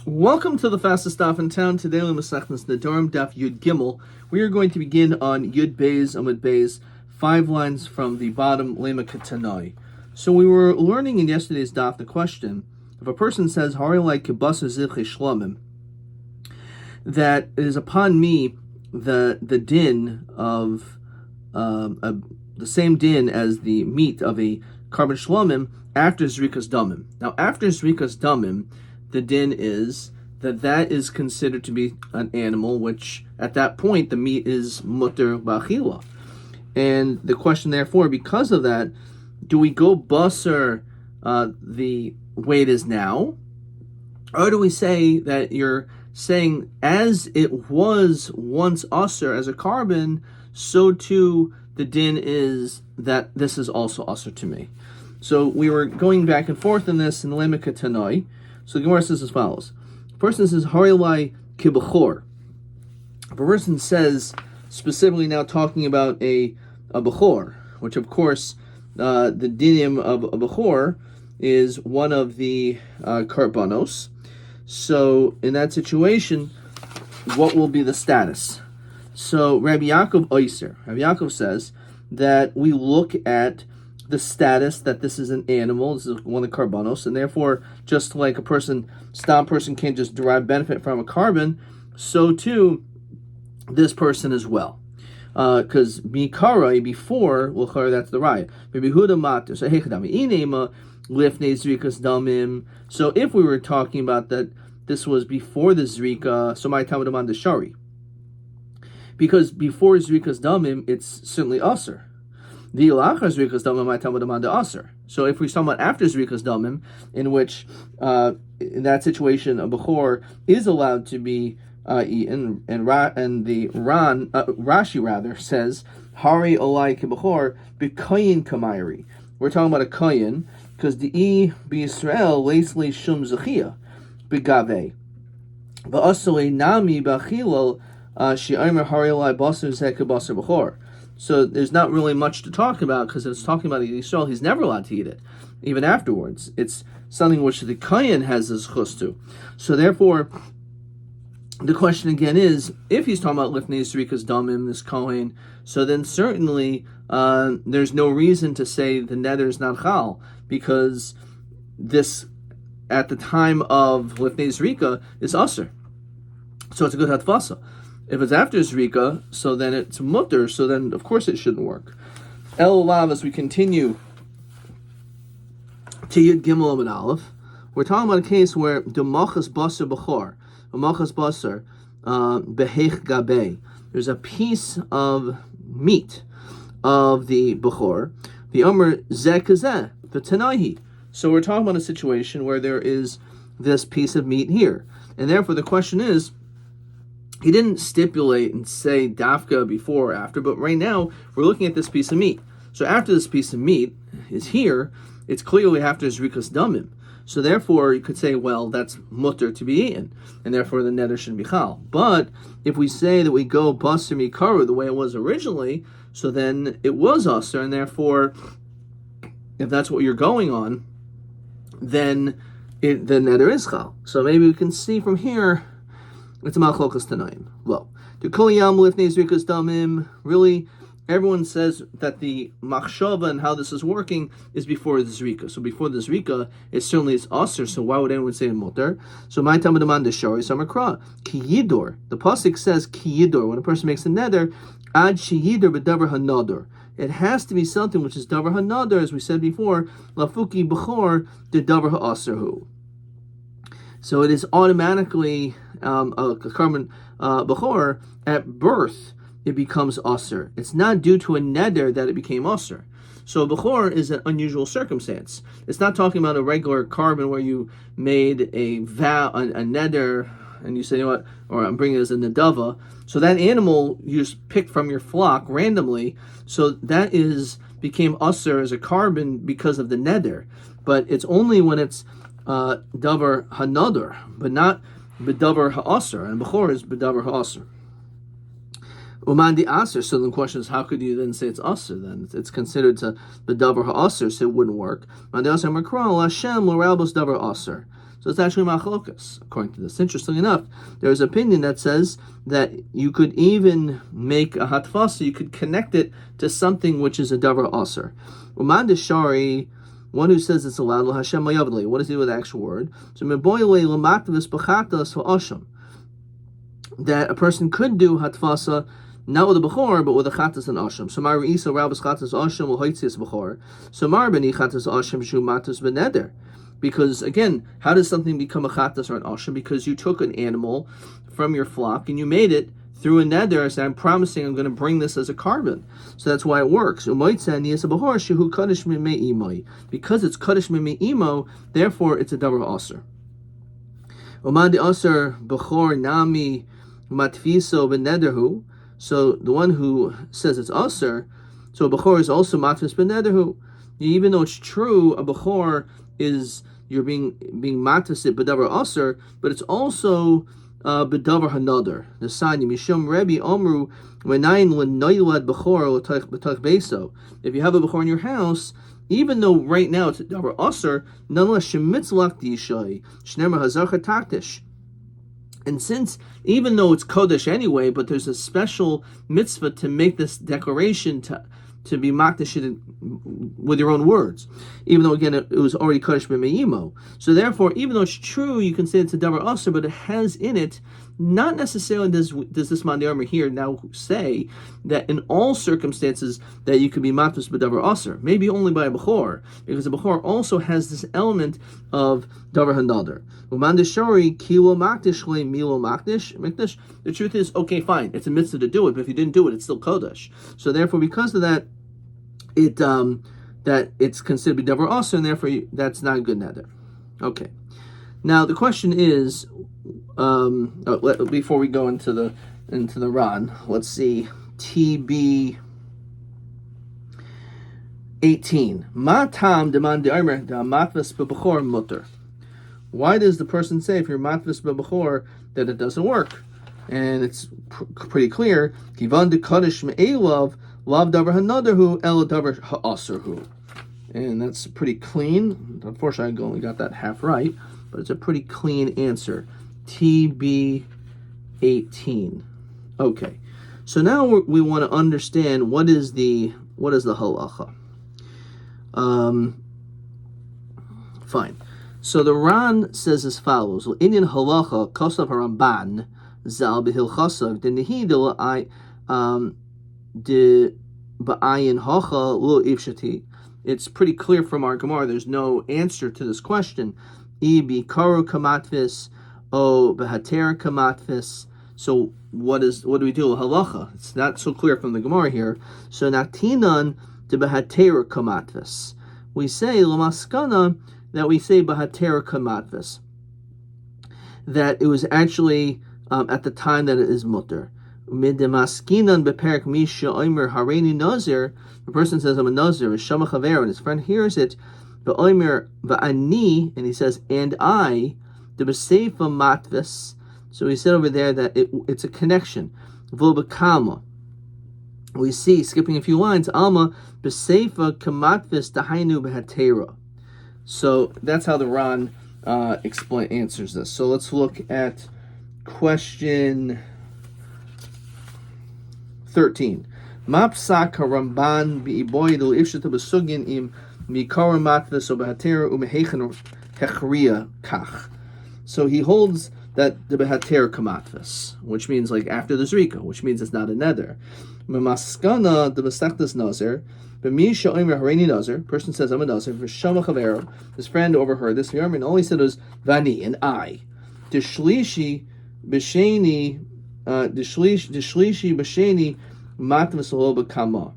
Welcome to the fastest daf in town. Today we Masechtas Nedarim daf Yud Gimel. We are going to begin on Yud Beis Amud Beis, 5 lines from the bottom, Lema Ketanoi. So we were learning in yesterday's daf the question: if a person says Harilai Kibasa Zichei Shlomim, that it is upon me the din of the same din as the meat of a carbon shlomim after Zrikas Damim. Now, after Zrikas Damim, the din is that is considered to be an animal, which at that point the meat is mutter ba'achila. And the question, therefore, because of that, do we go basar the way it is now, or do we say that you're saying as it was once usher as a carbon, so too the din is that this is also usher to me? So we were going back and forth in this in Lemeka Tanoi. So the Gemara says as follows: a person says Harilai Kibachor. If a person says, specifically now talking about a Bechor, which of course the dinim of a Bechor is one of the karbanos. So in that situation, what will be the status? So Rabbi Yaakov says that we look at the status that this is an animal, this is one of the karbanos, and therefore, just like a stam person can't just derive benefit from a carbon, so too this person as well. Because mikarai before, l'chara, that's the raya. Maybe huda matter. So hechadami inema lifnei zrikas damim. So if we were talking about that, this was before the zrika. So my talmud aman deshari. Because before zrikas damim, it's certainly aser. So if we're talking about after Zrikas Damim, in which in that situation a Bechor is allowed to be eaten, and Rashi rather says Hari Olai Kibechor B'Kayin Kamayri. We're talking about a Kayin because the E B'Yisrael Leisli Shum Zechia B'Gave Ba'asale Nami B'Achilal Shi'aymer Hari Olai Basar Zek Basar Bechor. So there's not really much to talk about because it's talking about Yisrael. He's never allowed to eat it, even afterwards. It's something which the Kayin has his chus to. So therefore, the question again is, if he's talking about Lifnei Zrikas Damim, this Kohen, so then certainly there's no reason to say the neder is not chal, because this, at the time of Lifnei Zrika, is aser. So it's a good hatvasa. If it's after Zrika, so then it's mutter, so then of course it shouldn't work. El Olav, as we continue to Yud Gimel and Aleph, we're talking about a case where the machas basar bechor, a machas basar behech gabe. There's a piece of meat of the bechor, the omer zeh kazeh, the tanahi. So we're talking about a situation where there is this piece of meat here, and therefore the question is, he didn't stipulate and say dafka before or after, but right now we're looking at this piece of meat. So after this piece of meat is here, it's clearly after Zrikas Damim. So therefore you could say, well, that's mutter to be eaten, and therefore the neder shouldn't be chal. But if we say that we go basar mikaru the way it was originally, so then it was aser, and therefore, if that's what you're going on, then the neder is chal. So maybe we can see from here, it's a machlokas tanaim. Well, the koliyam lifnei zrikas damim. Really, everyone says that the machshava and how this is working is before the zrika. So before the zrika, it certainly is aser. So why would anyone say mutter? So my talmud aman deshari samakra ki yidor. The pasuk says ki yidor when a person makes a neder ad she yidor b'davar hanador. It has to be something which is davar hanador, as we said before. Lafuki b'chor de davar ha'aserhu. So it is automatically a carbon bechor at birth. It becomes aser. It's not due to a neder that it became aser. So a bechor is an unusual circumstance. It's not talking about a regular carbon where you made a vow, a neder, and you say, you know what, or I'm bringing it as a nedava. So that animal you just picked from your flock randomly. So that became aser as a carbon because of the neder. But it's only when it's davar hanadar, but not bedavar ha'aser, and bechor is bedavar ha'aser. Umandi aser. So the question is, how could you then say it's aser? Then it's considered to bedavar ha'aser, so it wouldn't work. Mandi aser makral Hashem l'rabos davar aser. So it's actually machlokas, according to this. Interestingly enough, there's an opinion that says that you could even make a hatfasa, you could connect it to something which is a davar aser. Uman deshari, one who says it's allowed, Hashem mayavli. What does he do with the actual word? So meboyle lamatvis b'chatas v'asham. That a person could do hatfasa not with a bechor, but with a chatas and asham. So mar isa rabas chatas asham will hoitzias bechor. So mar beni chatas asham shu matas beneder. Because again, how does something become a chatas or an asham? Because you took an animal from your flock and you made it through a neder. So I'm promising I'm going to bring this as a carbon. So that's why it works. Because it's kaddish mimei, therefore it's a davar aser. Umad aser bechor nami matfiso benederhu. So the one who says it's aser, so a bechor is also matfis benederhu. Even though it's true, a bechor is you're being matfis it bedavar aser, but it's also bedavar hanadar. The sign mishum Rabbi Omru venayin lenoylad bechor l'tach beso. If you have a bechor in your house, even though right now it's a davar aser, nonetheless shemitzlach dishay shnemer hazarcha taktish. And since, even though it's kodesh anyway, but there's a special mitzvah to make this declaration to be makdash with your own words, even though again it was already kodesh b'meimo. So therefore, even though it's true, you can say it's a davar aser, but it has in it, not necessarily does this Nedarim here now say that in all circumstances that you could be matfus b'davar aser, maybe only by a bechor, because a bechor also has this element of davar hanadar. Umandeshari kilo makdish le milo makdish mikdash. The truth is, okay, fine, it's a mitzvah to do it, but if you didn't do it, it's still kodesh. So therefore, because of that, that it's considered to be davar aser, and therefore that's not a good neder. Okay. Now the question is, before we go into the Ran, let's see, TB 18. Ma tam demand de'omer da matvis bebechor mutter. Why does the person say if you're matvis bebechor that it doesn't work? And it's pretty clear. Kivan de kadosh me'elav lav davar hanadarhu el davar ha'aserhu. And that's pretty clean. Unfortunately, I only got that half right, but it's a pretty clean answer. TB 18. Okay, so now we want to understand what is the halacha. Fine. So the Ran says as follows: Inyan halacha kosav haramban zal behilchasav denehi de ba'ayin hacha lo ifshati. It's pretty clear from our Gemara. There's no answer to this question. Ibi karu kamatvis o behater kamatvis. So what do we do? Halacha. It's not so clear from the Gemara here. So naktinan de behater kamatvis. We say lamaskana that we say behater kamatvis. That it was actually at the time that it is mutter. Midemaskinan beperek misha oimer hareini nazir. The person says, I'm a nazir, v'shama chaver, and his friend hears it, v'oimer v'ani, and he says, and I, the b'seifa matvis. So he said over there that it's a connection. V'obekama. We see, skipping a few lines, alma b'seifa kamatvis dahainu b'hatera. So that's how the Ran answers this. So let's look at question 13. Mapsak Ramban bi'iboidul ifshata besugin im mikara matvis o behatera umehechen hechriya kach. So he holds that the behater kamatvis, which means like after the zrika, which means it's not a neder. Memaskana the besachtas nazir, b'misha oimer hareini nazir. Person says I'm a nazir. V'shama chavero. His friend overheard this. And all he said was vani, and I. Deshlishi b'sheni. Deshlishi b'sheni. Matvis aloba kama.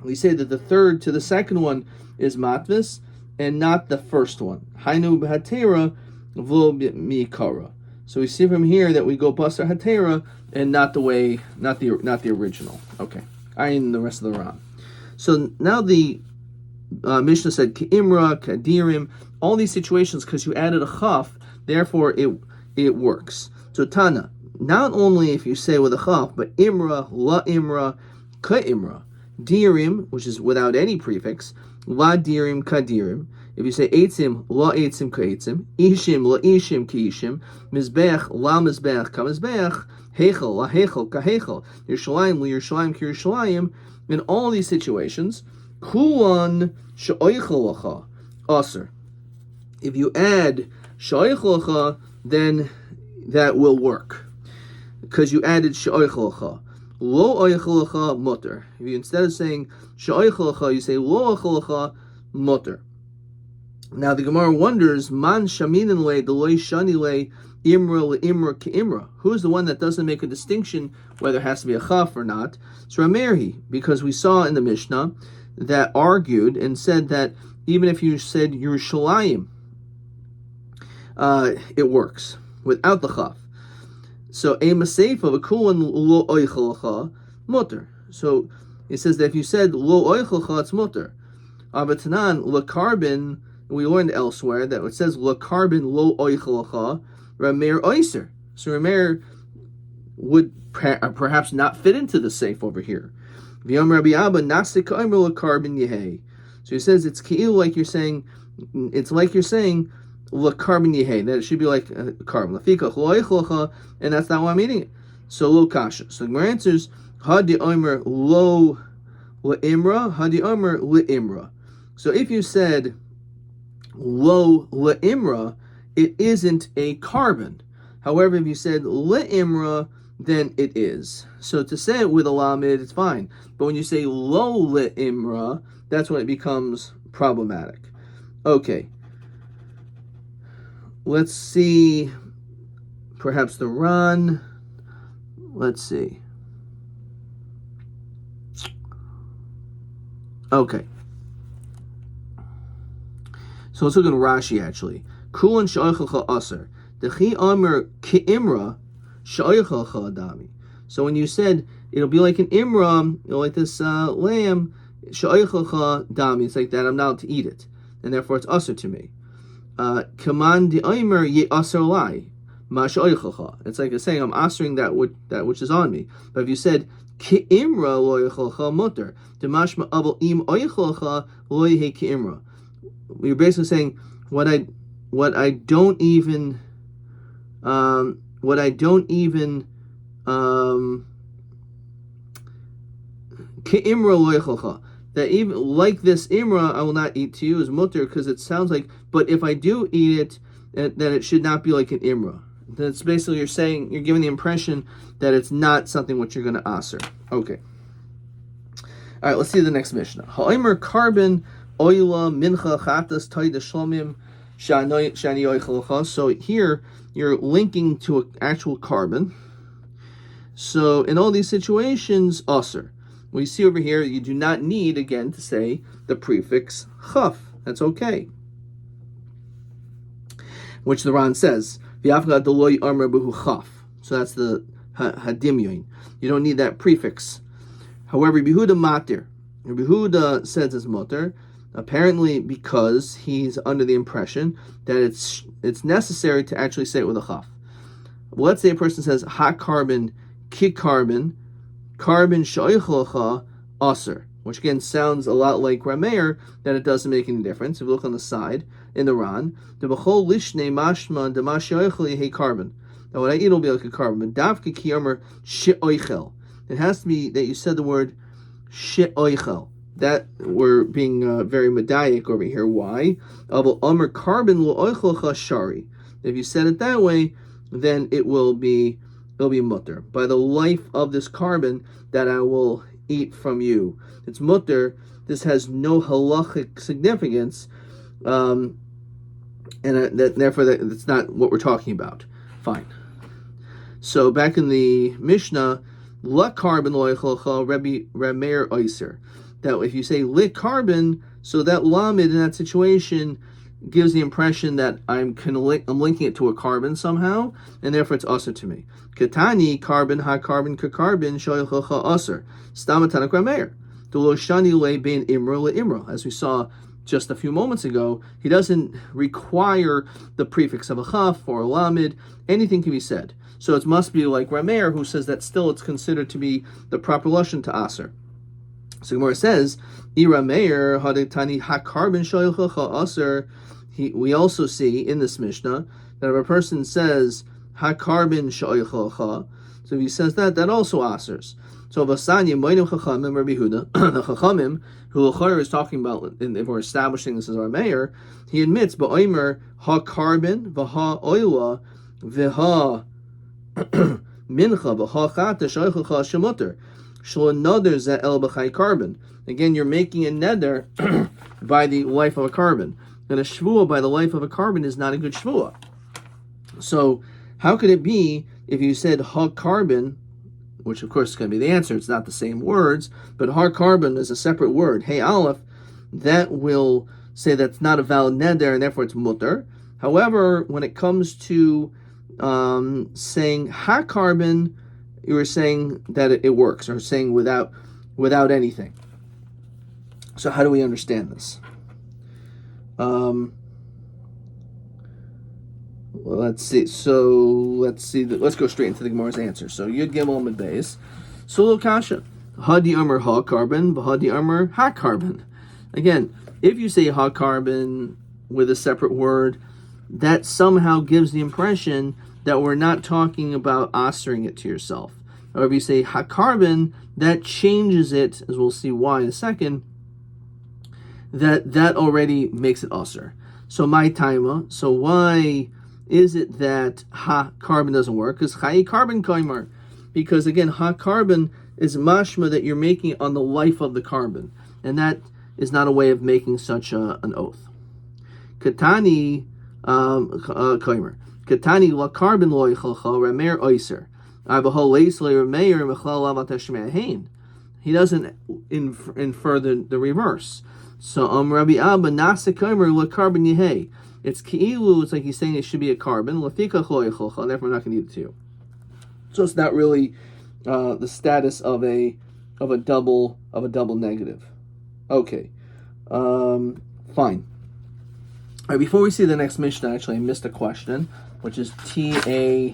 We say that the third to the second one is matvis and not the first one. Hainu b'hatera v'lo mikara. So we see from here that we go basar hatera and not the original. Okay, in the rest of the Ran. So now the Mishnah said k'imra, k'adirim, all these situations because you added a chaf, therefore it works. So Tana. Not only if you say with a chaf, but imra, la imra, ka imra, dirim, which is without any prefix, la dirim, ka dirim, If you say eitzim, la eitzim k'eitzim, ishim la ishim k'ishim, mizbeach la mizbeach k'mizbeach, heichel la heichel k'heichel, Yerushalayim la Yerushalayim k'Yerushalayim, in all these situations, kulan she'oichel lacha, aser. If you add she'oichel lacha, then that will work, because you added she'oichel lacha. Lo oichel lacha mutter. If you, instead of saying she'oichel lacha, you say lo oichel lacha mutter. Now the Gemara wonders, man shaminin le deloy shani le imra le imra ki imra. Who's the one that doesn't make a distinction whether it has to be a chaf or not? It's Ramerhi, because we saw in the Mishnah that argued and said that even if you said Yerushalayim, it works without the chaf. So a maseifa of a kulan lo oichel mutter. So it says that if you said lo oichel it's mutter. Abatanan la carbon. We learned elsewhere that it says la carbon lo oichel rameir oiser. So rameir would perhaps not fit into the safe over here. V'yam Rabbi Abba nasik kaimer la carbon yehei. So he says it's keilu like you're saying. It's like you're saying la carbon yehei, that it should be like carbon lafika lo oichel, and that's not why I'm eating it. So lo kasha. So the Gemara answers hadi omer lo la imra, hadi omer li imra. So if you said lo la imra, it isn't a carbon. However, if you said la imra, then it is. So to say it with a lamed, it's fine. But when you say lo la imra, that's when it becomes problematic. Okay. Let's see. Perhaps the Ran. Let's see. Okay. So let's look at Rashi actually. Kulan sh'oichelcha aser. Dechi amer ki'imra sh'oichelcha adami. So when you said it'll be like an imra, like this lamb, sh'oichelcha dami, it's like that I'm not allowed to eat it, and therefore it's aser to me. Kaman di omer ye aser lai ma sh'oichelcha. It's like it's saying I'm asering that which is on me. But if you said ki'imra lo oichelcha mutter, demashma abel im oichelcha lo yehi ki'imra. You're basically saying what I don't even that even like this imra I will not eat to you is mutter, because it sounds like, but if I do eat it, then it should not be like an imra. That's basically you're saying, you're giving the impression that it's not something which you're going to aser. Okay. All right, let's see the next Mishnah. Ha'omer carbon oila mincha chatas toida shlomim shani oichelcha. So here you're linking to an actual carbon. So in all these situations, aser. We see over here you do not need again to say the prefix chaf. That's okay. Which the Ran says v'afga deloy amar behu chaf. So that's the hadimyon. You don't need that prefix. However, Yehuda matir. Yehuda says it's mutter. Apparently, because he's under the impression that it's necessary to actually say it with a chaf. Well, let's say a person says ha carbon, ki carbon, carbon shoichelcha aser, which again sounds a lot like Rameir, that it doesn't make any difference. If you look on the side in the Ran, the b'chol lishne mashma dema shoichel yehi carbon. Now, what I eat will be like a carbon. But davke ki yomer she'oichel. It has to be that you said the word she'oichel. That we're being very medaic over here. Why? Amr carbon lo oichelcha shari. If you said it that way, then it'll be mutter. By the life of this carbon that I will eat from you. It's mutter. This has no halachic significance, and therefore that's not what we're talking about. Fine. So back in the Mishnah, la carbon lo oichelcha Rabbi Rameir oiser. That if you say lit carbon, so that lamed in that situation gives the impression that I'm linking it to a carbon somehow, and therefore it's aser to me. Katani carbon ha carbon ka carbon shoychacha aser stamatanak rameir dulo shani le bein imra le imra. As we saw just a few moments ago, he doesn't require the prefix of a chaf or a lamed. Anything can be said. So it must be like Rameir, who says that still it's considered to be the proper lashon to aser. So Gemara says, Ira Meir Haditani Hakarbin Shoychacha Aser. We also see in this Mishnah that if a person says Hakarbin Shoychacha, so if he says that also asers. So Vasanya Moinim Chachamim Rabbi Huda, the Chachamim, who L'chayr is talking about, if we're establishing this as our mayor, he admits Ba'omer Hakarbin V'ha Oila V'ha Mincha V'ha Chata Shoychacha Shemuter. Again, you're making a neder by the life of a carbon. And a shvuah by the life of a carbon is not a good shvuah. So, how could it be if you said ha carbon, which of course is going to be the answer, it's not the same words, but ha carbon is a separate word, hey aleph, that will say that's not a valid neder and therefore it's mutter. However, when it comes to saying ha carbon, you were saying that it works, or saying without anything. So how do we understand this? Well, let's see. Let's go straight into the Gemara's answer. So Yud Gimel Amud Beis. Sulu Kasha. Hadi Amar Ha Carbon, Hadi Amar Ha Carbon. Again, if you say Ha Carbon with a separate word, that somehow gives the impression that we're not talking about ostering it to yourself. Or if you say hakarbon, that changes it, as we'll see why in a second, that already makes it usher. So my taima, so why is it that ha-carbon doesn't work? Because chai-carbon kaimer. Because again, ha-carbon is mashma that you're making on the life of the carbon. And that is not a way of making such an oath. Katani kaimer. Katani la carbon loichalcha remer oiser. He doesn't infer the reverse. So Rabbi Abba nasa kaimer la carbon yehei. It's ki'ilu. It's like he's saying it should be a carbon. Lafika loichalcha. And therefore, we're not going to need it too. So it's not really the status of a double negative. Okay, fine. All right, before we see the next Mishnah, actually I missed a question, which is TA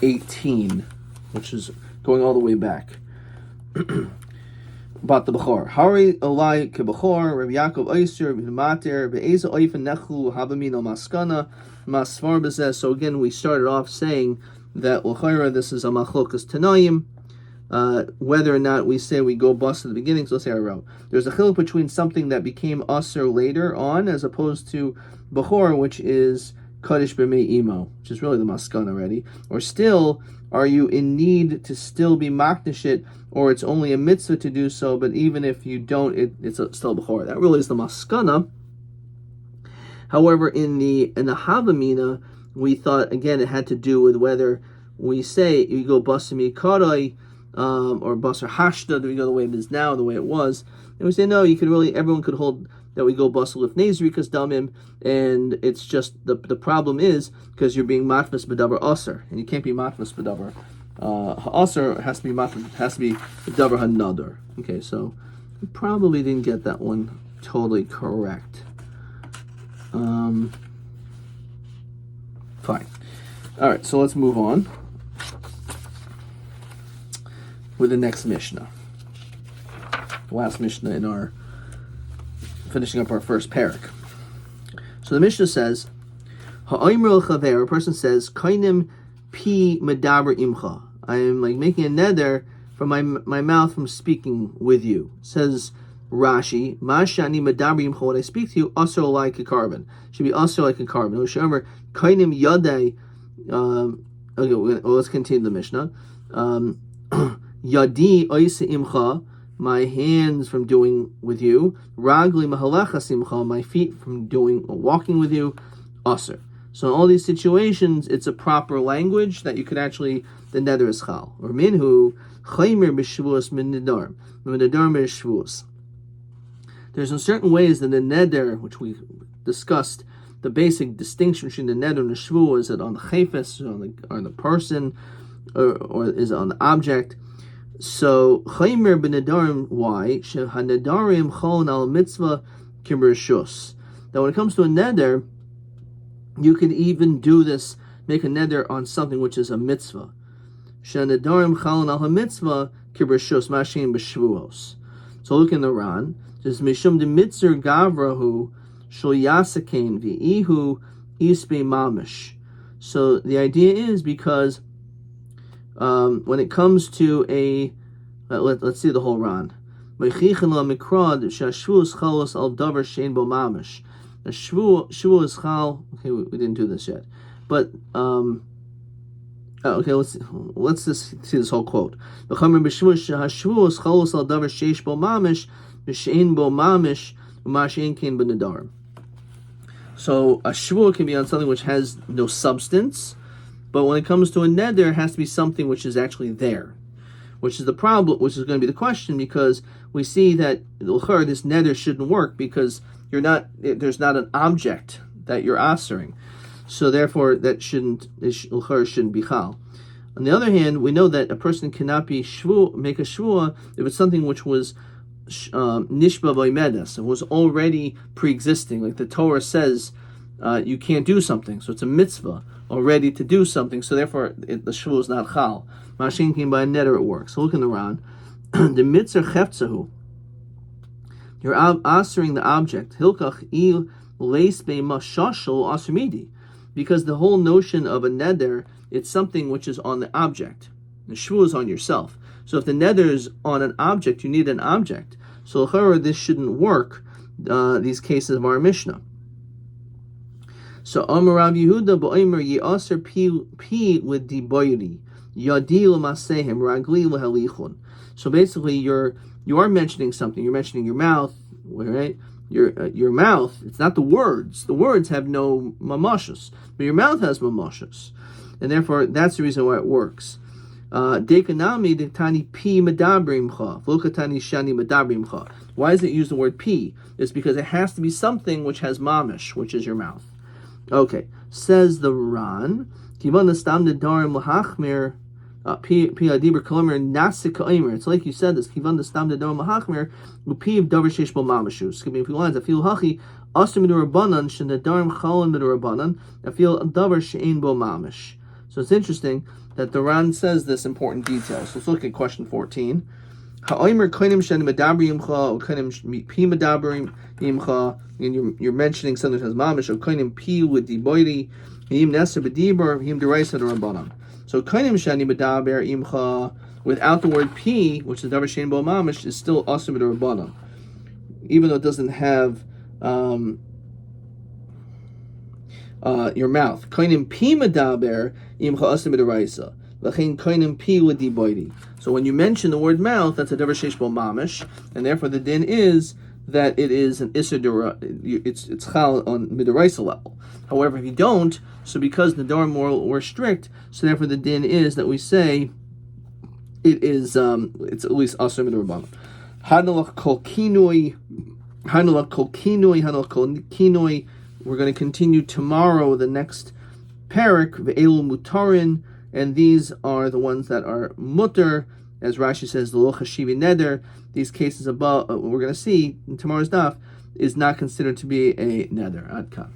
18, which is going all the way back. About the Bechor. Hari Olai Kebechor, Rabbi Yaakov Oyster, Rabbi Mater, Be'eza Oifen Nechlu, Habamino Maskana, Masvar Bezeh. So again, we started off saying that L'chayra, this is a Machlokas Tanoim, whether or not we say we go bust at the beginning. So let's say I wrote. There's a chiluk between something that became Aser later on, as opposed to Bechor, which is Kaddish B'mei Imo, which is really the Maskan already. Or still, are you in need to still be Makdashit, or it's only a mitzvah to do so, but even if you don't, it's still Bechor. That really is the Maskana. However, in the Havamina, we thought, again, it had to do with whether we say, you go Basami Karai, or Basar Hashta, do we go the way it is now, the way it was? And we say, no, everyone could hold that we go Basar Lif Nezri because Damim, and it's just, the problem is, because you're being Matmas B'davar Aser, and you can't be Matmas B'davar Aser, has to be B'davar Hanadar. Okay, so we probably didn't get that one totally correct. Fine. All right, so let's move on with the next Mishnah. The last Mishnah in our finishing up our first parak. So the Mishnah says, Ha'oimr chaver, a person says, Kainim pi medaber imcha. I am like making a neder from my mouth from speaking with you. Says Rashi, Mashani medaber imcha, when I speak to you, asr like a carbon. Should be asr like a carbon. Oshomer, Kainim yadei. Okay, let's continue the Mishnah. Yadi oise imcha, my hands from doing with you. Ragli mahalecha simcha, my feet from walking with you. Aser. So in all these situations, it's a proper language that you could actually, the neder is chal. Or minhu chaymer b'shvuos min nedarim. Min nedarim b'shvuos. There's in certain ways that the neder, which we discussed, the basic distinction between the neder and the shvu, is it on the chayfes, on the person, or is it on the object? So chaymer b'nedarim, why? Shehanedarim chon al mitzvah kimershus. That when it comes to a neder, you can even do this, make a neder on something which is a mitzvah. Shehanedarim chon al mitzvah kibrishos mashin b'shvuos. So look in the Ran. Says mishum de mitzer gavrahu shel yasakein v'ihu isbe mamish. So the idea is because when it comes to a let's see the whole Ran. Meichichin la mikrad shashvuos chalos al davar shein bo mamish. A shvuos chal. Okay, we didn't do this yet, but okay, let's just see this whole quote. So a shvua can be on something which has no substance, but when it comes to a neder, it has to be something which is actually there, which is the problem, which is going to be the question, because we see that this neder shouldn't work because there's not an object that you're answering. So therefore, that shouldn't be chal. On the other hand, we know that a person cannot make a shvua if it's something which was nishba v'medas, it was already pre-existing. Like the Torah says, you can't do something, so it's a mitzvah already to do something. So therefore, the shvua is not chal. Mashin came by a neder, it works. So look in the Ran. The mitzvah cheftzahu. You're answering the object. Hilkach il leis be'mashashal asumidi. Because the whole notion of a neder, it's something which is on the object. The shvua is on yourself. So if the neder is on an object, you need an object. So this shouldn't work, these cases of our Mishnah. So Amar Rav Yehuda ba'omer yi'aser pi with diboyri, yadi l'masehem, ragli l'halichun. So basically you are mentioning something. You're mentioning your mouth, right? Your mouth, it's not the words. The words have no mamashus, but your mouth has mamashus. And therefore, that's the reason why it works. Dekanami detani pi medabrimcha, v'lokatani shani medabrimcha. Why does it use the word pi? It's because it has to be something which has mamish, which is your mouth. Okay, says the Ran, kivan stam nedarim lahachmir. It's like you said this. Kivan the stam the dom mahachmer upiv davar sheish bo mamashus. Give me a few lines. I feel hachi asim midurabanan shen the darim chalon midurabanan. I feel davar shein bo mamish. So it's interesting that the Ran says this important detail. So let's look at question 14. Ha'omer koinim shen medabrim imcha koinim pi medabrim imcha. And you're mentioning something that has mamish. Or koinim pi with diboiri him neser bedibur him deraisa derabanan. So kainim shani medaber imcha without the word p, which is davar shein bo mamish, is still asur b'derabbanan, even though it doesn't have your mouth. Kainim pi medaber imcha asur b'deraisa. L'chein kainim pi l'diboidi. So when you mention the word mouth, that's a davar sheish bo mamish, and therefore the din is that it is an isur it's chal on midaraisa level. However, if you don't, so because the Nedarim were strict, so therefore the din is that we say it is it's at least asur midrabanan. Hanalach kol kinoi, hanalach kol kinoi, hanalach kol kinoi. We're going to continue tomorrow the next parak ve'elu mutarin, and these are the ones that are mutter, as Rashi says the lo chashivi neder. These cases above we're going to see in tomorrow's daf is not considered to be a neder. Ad kan.